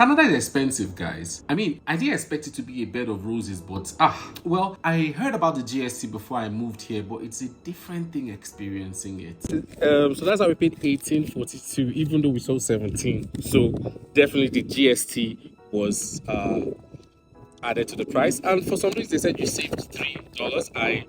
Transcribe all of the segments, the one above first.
Canada is expensive, guys. I mean, I didn't expect it to be a bed of roses, but well, I heard about the GST before I moved here, but it's a different thing experiencing it. So that's how we paid 18.42, even though we sold 17. So definitely the GST was added to the price, and for some reason they said you saved $3.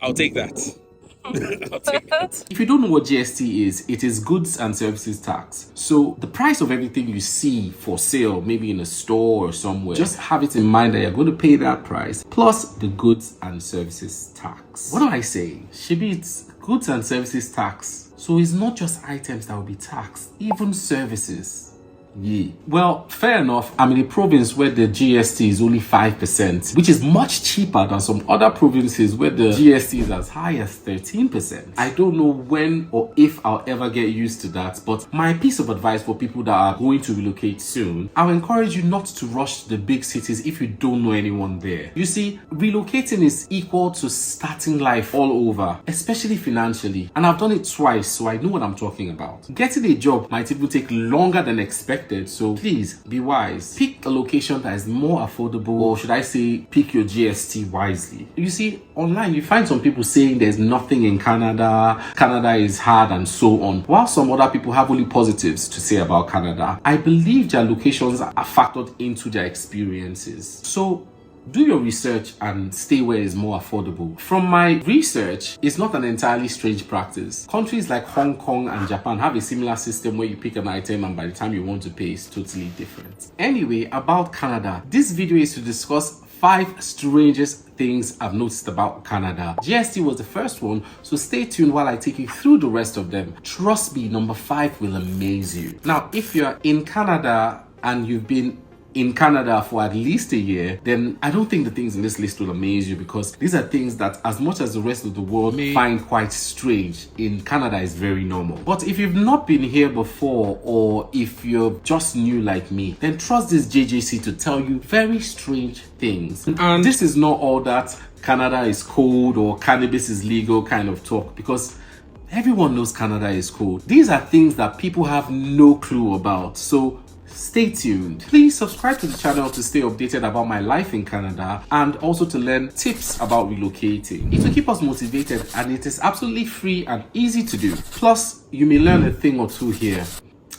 I'll take that. I'll take that. If you don't know what GST is, it is goods and services tax. So the price of everything you see for sale, maybe in a store or somewhere, just have it in mind that you're going to pay that price plus the goods and services tax. What do I say? Shibi, it's goods and services tax. So it's not just items that will be taxed, even services. Yeah. Well, fair enough. I'm in a province where the GST is only 5%, which is much cheaper than some other provinces where the GST is as high as 13%. I don't know when or if I'll ever get used to that, but my piece of advice for people that are going to relocate soon, I'll encourage you not to rush to the big cities if you don't know anyone there. You see, relocating is equal to starting life all over, especially financially. And I've done it twice, so I know what I'm talking about. Getting a job might even take longer than expected. So please be wise. Pick a location that is more affordable, or should I say, pick your GST wisely. You see, online you find some people saying there's nothing in Canada, Canada is hard, and so on. While some other people have only positives to say about Canada, I believe their locations are factored into their experiences. So do your research and stay where it's more affordable. From my research, it's not an entirely strange practice. Countries like Hong Kong and Japan have a similar system where you pick an item and by the time you want to pay, it's totally different. Anyway, about Canada, this video is to discuss 5 strangest things I've noticed about Canada. GST was the first one, so stay tuned while I take you through the rest of them. Trust me, number 5 will amaze you. Now, if you're in Canada and you've been in Canada for at least a year, then I don't think the things in this list will amaze you, because these are things that, as much as the rest of the world may find quite strange, in Canada is very normal. But if you've not been here before, or if you're just new like me, then trust this JJC to tell you very strange things. And this is not all that Canada is cold or cannabis is legal kind of talk, because everyone knows Canada is cold. These are things that people have no clue about. So stay tuned. Please subscribe to the channel to stay updated about my life in Canada, and also to learn tips about relocating. It will keep us motivated, and it is absolutely free and easy to do. Plus, you may learn a thing or two here.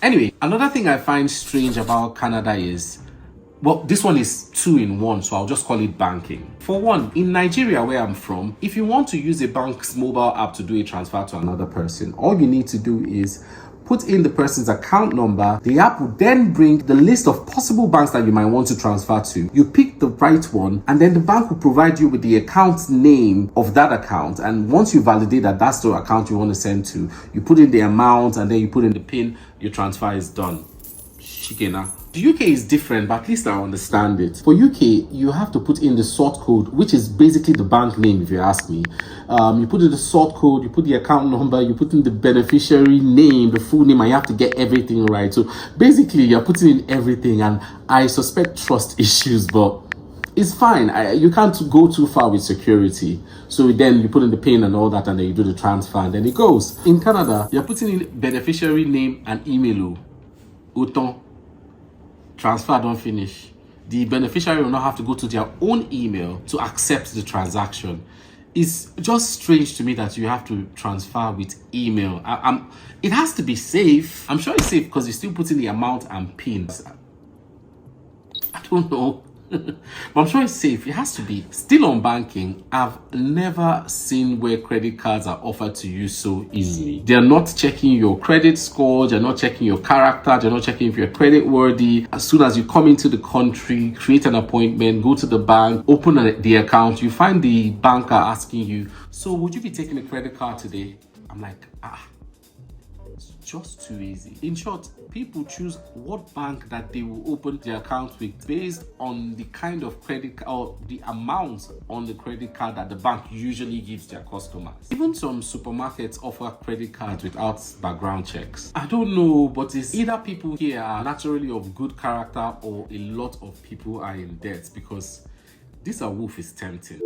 Anyway, another thing I find strange about Canada is, well, this one is 2 in 1, so I'll just call it banking. For one, in Nigeria, where I'm from, if you want to use a bank's mobile app to do a transfer to another person, all you need to do is put in the person's account number. The app will then bring the list of possible banks that you might want to transfer to. You pick the right one, and then the bank will provide you with the account name of that account. And once you validate that that's the account you want to send to, you put in the amount and then you put in the PIN, your transfer is done. Shikena. The UK is different, but at least I understand it. For UK, you have to put in the sort code, which is basically the bank name, if you ask me. You put in the sort code, you put the account number, you put in the beneficiary name, the full name, and you have to get everything right. So basically, you're putting in everything, and I suspect trust issues, but it's fine. You can't go too far with security. So then you put in the PIN and all that, and then you do the transfer, and then it goes. In Canada, you're putting in beneficiary name and email. Autant. Transfer don't finish. The beneficiary will not have to go to their own email to accept the transaction. It's just strange to me that you have to transfer with email. It has to be safe. I'm sure it's safe because you still put in the amount and pins. I don't know. But I'm sure it's safe. It has to be. Still on banking, I've never seen where credit cards are offered to you so easily. They're not checking your credit score, they're not checking your character, they're not checking if you're credit worthy. As soon as you come into the country, create an appointment, go to the bank, open the account, you find the banker asking you, so would you be taking a credit card today? I'm like, it's just too easy. In short, people choose what bank that they will open their account with based on the kind of credit or the amount on the credit card that the bank usually gives their customers. Even some supermarkets offer credit cards without background checks. I don't know, but it's either people here are naturally of good character or a lot of people are in debt, because this wolf is tempting.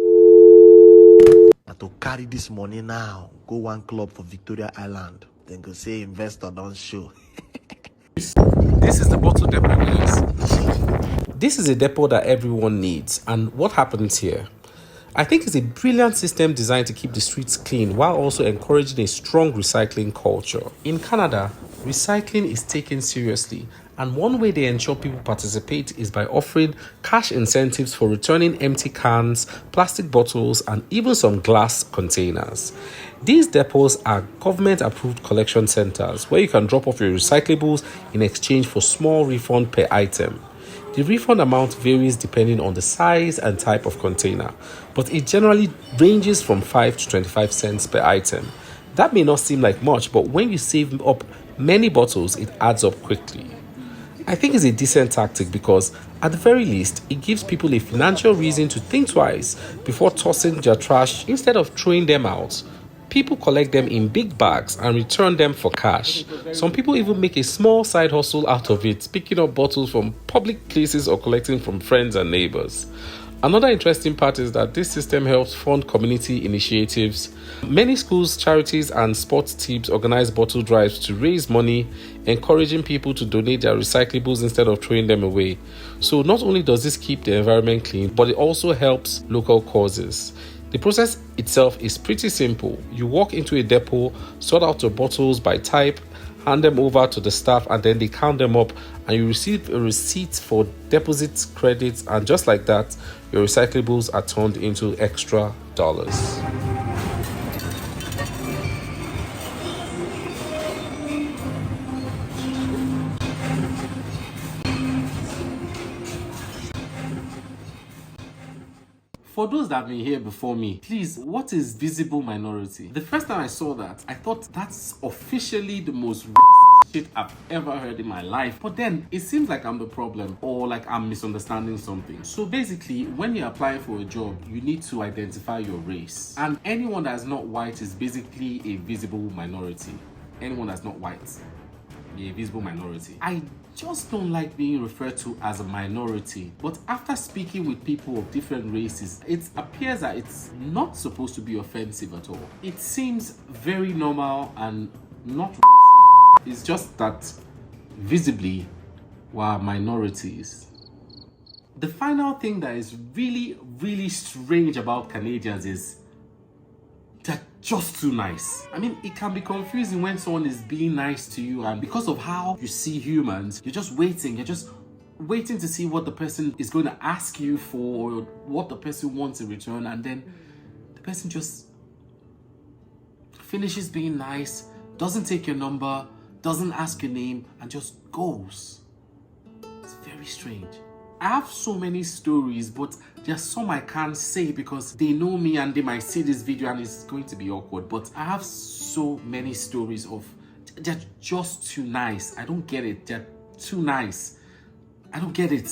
To carry this money now, go one club for Victoria Island, then go say investor don't show. This is the bottle depot place. this is a depot that everyone needs. And what happens here? I think it's a brilliant system designed to keep the streets clean while also encouraging a strong recycling culture. In Canada, recycling is taken seriously, and one way they ensure people participate is by offering cash incentives for returning empty cans, plastic bottles, and even some glass containers. These depots are government-approved collection centers where you can drop off your recyclables in exchange for small refund per item. The refund amount varies depending on the size and type of container, but it generally ranges from 5 to 25 cents per item. That may not seem like much, but when you save up many bottles, it adds up quickly. I think it's a decent tactic because, at the very least, it gives people a financial reason to think twice before tossing their trash instead of throwing them out. People collect them in big bags and return them for cash. Some people even make a small side hustle out of it, picking up bottles from public places or collecting from friends and neighbors. Another interesting part is that this system helps fund community initiatives. Many schools, charities, and sports teams organize bottle drives to raise money, encouraging people to donate their recyclables instead of throwing them away. So not only does this keep the environment clean, but it also helps local causes. The process itself is pretty simple. You walk into a depot, sort out your bottles by type, hand them over to the staff, and then they count them up and you receive a receipt for deposits, credits, and just like that, your recyclables are turned into extra dollars. For those that have been here before me, please, what is visible minority? The first time I saw that, I thought that's officially the most shit I've ever heard in my life. But then it seems like I'm the problem or like I'm misunderstanding something. So basically, when you're applying for a job, you need to identify your race. And anyone that's not white is basically a visible minority. Anyone that's not white, a visible minority. I just don't like being referred to as a minority, but after speaking with people of different races, it appears that it's not supposed to be offensive at all. It seems very normal and not it's just that visibly we're minorities. The final thing that is really strange about Canadians is they're just too nice. I mean, it can be confusing when someone is being nice to you, and because of how you see humans, you're just waiting to see what the person is going to ask you for, or what the person wants in return, and then the person just finishes being nice, doesn't take your number, doesn't ask your name, and just goes. It's very strange. I have so many stories, but there's some I can't say because they know me and they might see this video and it's going to be awkward. But I have so many stories of they're just too nice. I don't get it. They're too nice. I don't get it.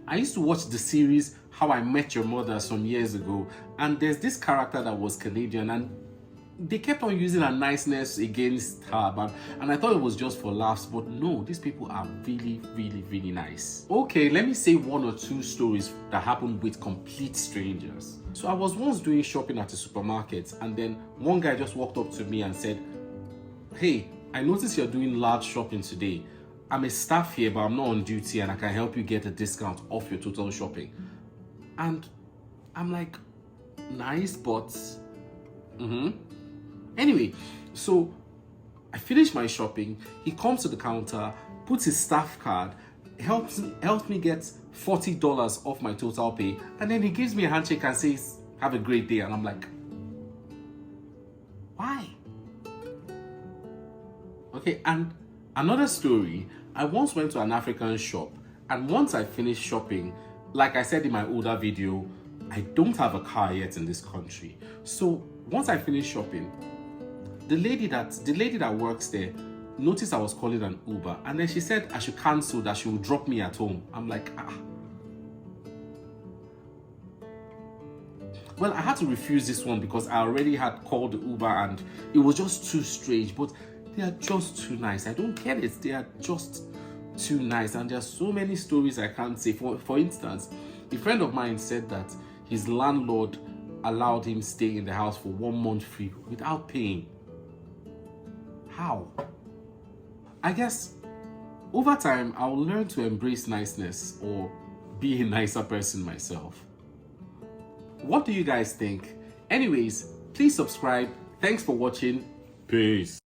I used to watch the series How I Met Your Mother some years ago, and there's this character that was Canadian, and they kept on using her niceness against her, and I thought it was just for laughs, but no, these people are really nice. Okay, let me say one or two stories that happened with complete strangers. So I was once doing shopping at a supermarket, and then one guy just walked up to me and said, "Hey, I noticed you're doing large shopping today. I'm a staff here, but I'm not on duty, and I can help you get a discount off your total shopping." And I'm like, nice, but Anyway, so I finished my shopping. He comes to the counter, puts his staff card, helps me get $40 off my total pay, and then he gives me a handshake and says, "Have a great day." And I'm like, why? Okay, and another story, I once went to an African shop, and once I finished shopping, like I said in my older video, I don't have a car yet in this country. So once I finished shopping, the lady that works there noticed I was calling an Uber, and then she said I should cancel, that she would drop me at home. I'm like, Well, I had to refuse this one because I already had called the Uber and it was just too strange, but they are just too nice. I don't get it. They are just too nice, and there are so many stories I can't say. For instance, a friend of mine said that his landlord allowed him stay in the house for 1 month free without paying. How? I guess over time I'll learn to embrace niceness or be a nicer person myself. What do you guys think? Anyways, please subscribe. Thanks for watching. Peace.